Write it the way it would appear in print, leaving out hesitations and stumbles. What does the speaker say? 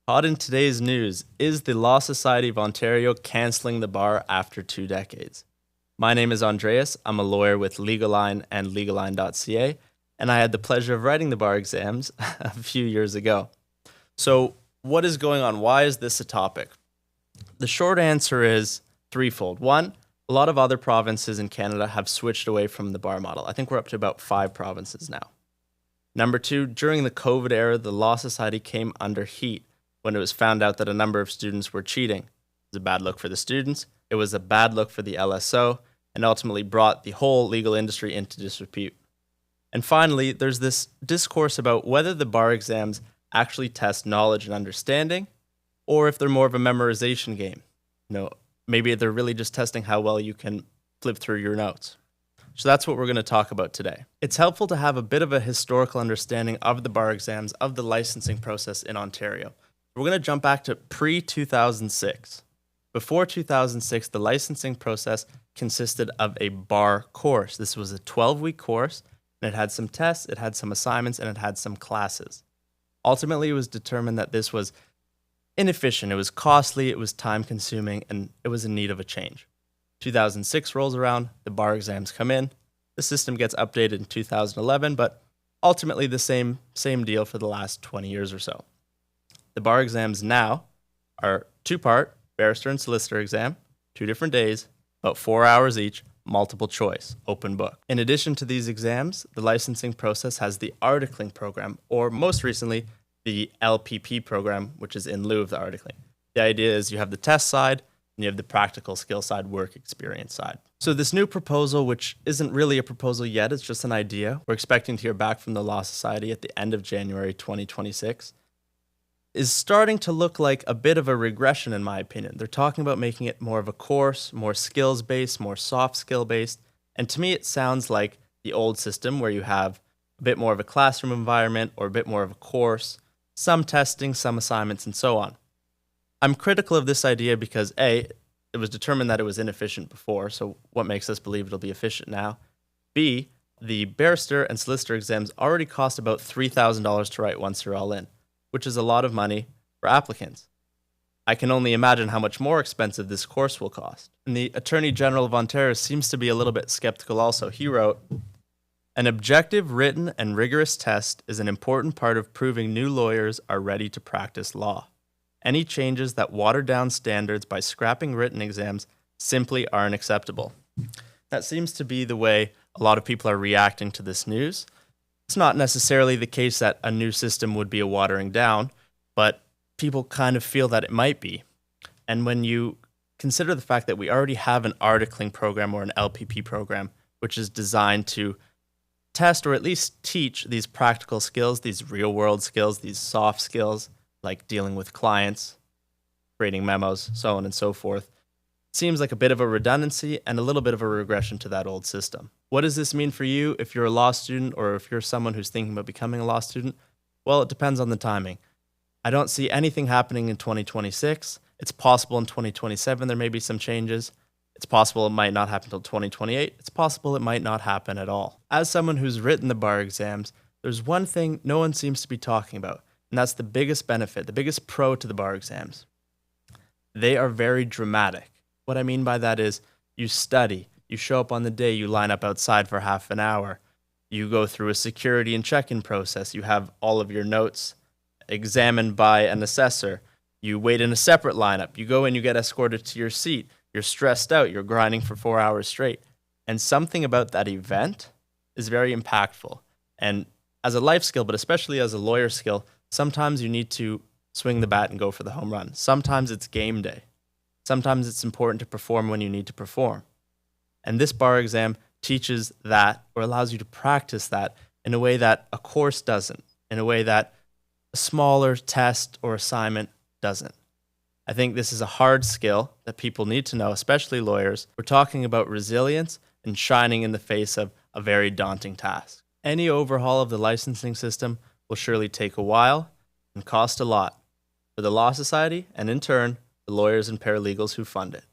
Hot in today's news, is the Law Society of Ontario cancelling the bar after 2 decades? My name is Andreas. I'm a lawyer with LegalLine and LegalLine.ca, and I had the pleasure of writing the bar exams a few years ago. So, what is going on? Why is this a topic? The short answer is threefold. One, a lot of other provinces in Canada have switched away from the bar model. I think we're up to about 5 provinces now. Number two, during the COVID era, the Law Society came under heat when it was found out that a number of students were cheating. It was a bad look for the students, it was a bad look for the LSO, and ultimately brought the whole legal industry into disrepute. And finally, there's this discourse about whether the bar exams actually test knowledge and understanding, or if they're more of a memorization game. Maybe they're really just testing how well you can flip through your notes. So that's what we're going to talk about today. It's helpful to have a bit of a historical understanding of the bar exams, of the licensing process in Ontario. We're going to jump back to pre-2006. Before 2006, the licensing process consisted of a bar course. This was a 12-week course, and it had some tests, it had some assignments, and it had some classes. Ultimately, it was determined that this was inefficient, it was costly, it was time-consuming, and it was in need of a change. 2006 rolls around, the bar exams come in, the system gets updated in 2011, but ultimately the same deal for the last 20 years or so. The bar exams now are 2-part barrister and solicitor exam, 2 different days, about 4 hours each, multiple choice, open book. In addition to these exams, the licensing process has the articling program, or most recently, the LPP program, which is in lieu of the articling. The idea is you have the test side, and you have the practical skill side, work experience side. So this new proposal, which isn't really a proposal yet, it's just an idea. We're expecting to hear back from the Law Society at the end of January 2026. Is starting to look like a bit of a regression, in my opinion. They're talking about making it more of a course, more skills-based, more soft skill-based. And to me, it sounds like the old system where you have a bit more of a classroom environment or a bit more of a course, some testing, some assignments, and so on. I'm critical of this idea because A, it was determined that it was inefficient before, so what makes us believe it'll be efficient now? B, the barrister and solicitor exams already cost about $3,000 to write once you're all in, which is a lot of money for applicants. I can only imagine how much more expensive this course will cost. And the Attorney General of Ontario seems to be a little bit skeptical also. He wrote, "An objective, written, and rigorous test is an important part of proving new lawyers are ready to practice law. Any changes that water down standards by scrapping written exams simply aren't acceptable." That seems to be the way a lot of people are reacting to this news. It's not necessarily the case that a new system would be a watering down, but people kind of feel that it might be. And when you consider the fact that we already have an articling program or an LPP program, which is designed to test or at least teach these practical skills, these real-world skills, these soft skills, like dealing with clients, creating memos, so on and so forth, seems like a bit of a redundancy and a little bit of a regression to that old system. What does this mean for you if you're a law student or if you're someone who's thinking about becoming a law student? Well, it depends on the timing. I don't see anything happening in 2026. It's possible in 2027 there may be some changes. It's possible it might not happen until 2028. It's possible it might not happen at all. As someone who's written the bar exams, there's one thing no one seems to be talking about, and that's the biggest benefit, the biggest pro to the bar exams. They are very dramatic. What I mean by that is you study, you show up on the day, you line up outside for half an hour, you go through a security and check-in process, you have all of your notes examined by an assessor, you wait in a separate lineup, you go in, you get escorted to your seat, you're stressed out, you're grinding for 4 hours straight. And something about that event is very impactful. And as a life skill, but especially as a lawyer skill, sometimes you need to swing the bat and go for the home run. Sometimes it's game day. Sometimes it's important to perform when you need to perform. And this bar exam teaches that or allows you to practice that in a way that a course doesn't, in a way that a smaller test or assignment doesn't. I think this is a hard skill that people need to know, especially lawyers. We're talking about resilience and shining in the face of a very daunting task. Any overhaul of the licensing system will surely take a while and cost a lot for the Law Society and, in turn, the lawyers and paralegals who fund it.